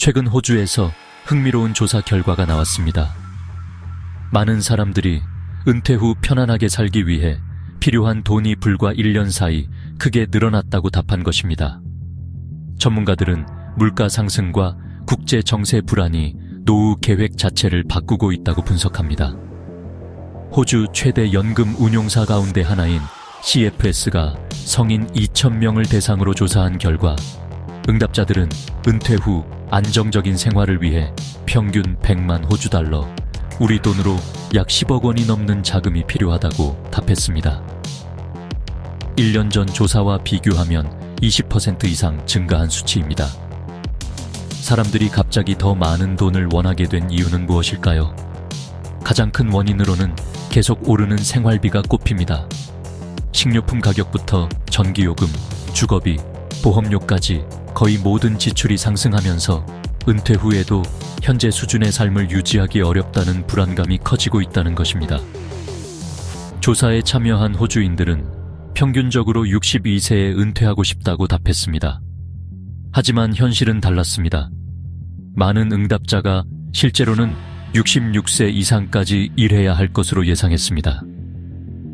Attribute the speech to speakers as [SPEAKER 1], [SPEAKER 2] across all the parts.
[SPEAKER 1] 최근 호주에서 흥미로운 조사 결과가 나왔습니다. 많은 사람들이 은퇴 후 편안하게 살기 위해 필요한 돈이 불과 1년 사이 크게 늘어났다고 답한 것입니다. 전문가들은 물가 상승과 국제 정세 불안이 노후 계획 자체를 바꾸고 있다고 분석합니다. 호주 최대 연금 운용사 가운데 하나인 CFS가 성인 2,000명을 대상으로 조사한 결과 응답자들은 은퇴 후 안정적인 생활을 위해 평균 100만 호주 달러, 우리 돈으로 약 10억 원이 넘는 자금이 필요하다고 답했습니다. 1년 전 조사와 비교하면 20% 이상 증가한 수치입니다. 사람들이 갑자기 더 많은 돈을 원하게 된 이유는 무엇일까요? 가장 큰 원인으로는 계속 오르는 생활비가 꼽힙니다. 식료품 가격부터 전기요금, 주거비, 보험료까지 거의 모든 지출이 상승하면서 은퇴 후에도 현재 수준의 삶을 유지하기 어렵다는 불안감이 커지고 있다는 것입니다. 조사에 참여한 호주인들은 평균적으로 62세에 은퇴하고 싶다고 답했습니다. 하지만 현실은 달랐습니다. 많은 응답자가 실제로는 66세 이상까지 일해야 할 것으로 예상했습니다.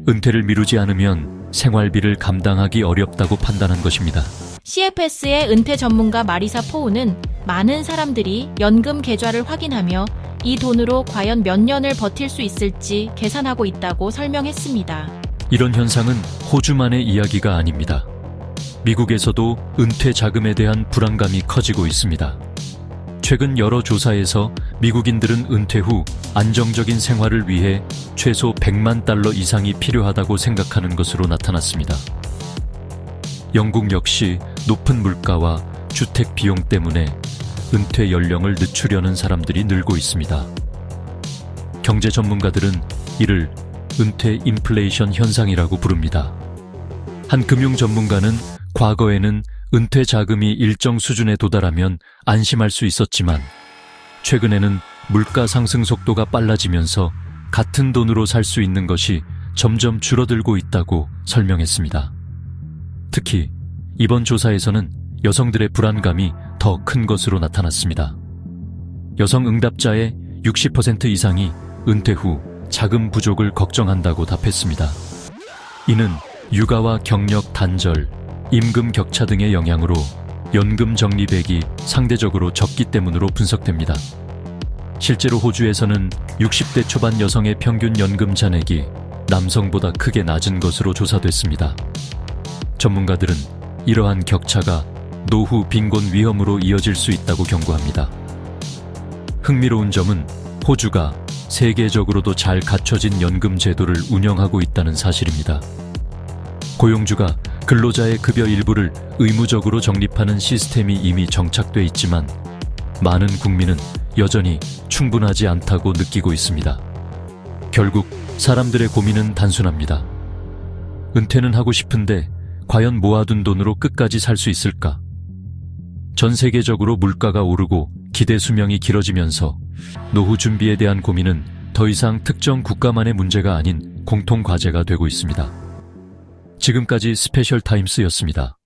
[SPEAKER 1] 은퇴를 미루지 않으면 생활비를 감당하기 어렵다고 판단한 것입니다.
[SPEAKER 2] CFS의 은퇴 전문가 마리사 포우는 많은 사람들이 연금 계좌를 확인하며 이 돈으로 과연 몇 년을 버틸 수 있을지 계산하고 있다고 설명했습니다.
[SPEAKER 1] 이런 현상은 호주만의 이야기가 아닙니다. 미국에서도 은퇴 자금에 대한 불안감이 커지고 있습니다. 최근 여러 조사에서 미국인들은 은퇴 후 안정적인 생활을 위해 최소 100만 달러 이상이 필요하다고 생각하는 것으로 나타났습니다. 영국 역시 높은 물가와 주택 비용 때문에 은퇴 연령을 늦추려는 사람들이 늘고 있습니다. 경제 전문가들은 이를 은퇴 인플레이션 현상이라고 부릅니다. 한 금융 전문가는 과거에는 은퇴 자금이 일정 수준에 도달하면 안심할 수 있었지만 최근에는 물가 상승 속도가 빨라지면서 같은 돈으로 살 수 있는 것이 점점 줄어들고 있다고 설명했습니다. 특히 이번 조사에서는 여성들의 불안감이 더 큰 것으로 나타났습니다. 여성 응답자의 60% 이상이 은퇴 후 자금 부족을 걱정한다고 답했습니다. 이는 육아와 경력 단절, 임금 격차 등의 영향으로 연금 적립액이 상대적으로 적기 때문으로 분석됩니다. 실제로 호주에서는 60대 초반 여성의 평균 연금 잔액이 남성보다 크게 낮은 것으로 조사됐습니다. 전문가들은 이러한 격차가 노후 빈곤 위험으로 이어질 수 있다고 경고합니다. 흥미로운 점은 호주가 세계적으로도 잘 갖춰진 연금 제도를 운영하고 있다는 사실입니다. 고용주가 근로자의 급여 일부를 의무적으로 적립하는 시스템이 이미 정착돼 있지만 많은 국민은 여전히 충분하지 않다고 느끼고 있습니다. 결국 사람들의 고민은 단순합니다. 은퇴는 하고 싶은데 과연 모아둔 돈으로 끝까지 살 수 있을까? 전 세계적으로 물가가 오르고 기대 수명이 길어지면서 노후 준비에 대한 고민은 더 이상 특정 국가만의 문제가 아닌 공통 과제가 되고 있습니다. 지금까지 스페셜 타임스였습니다.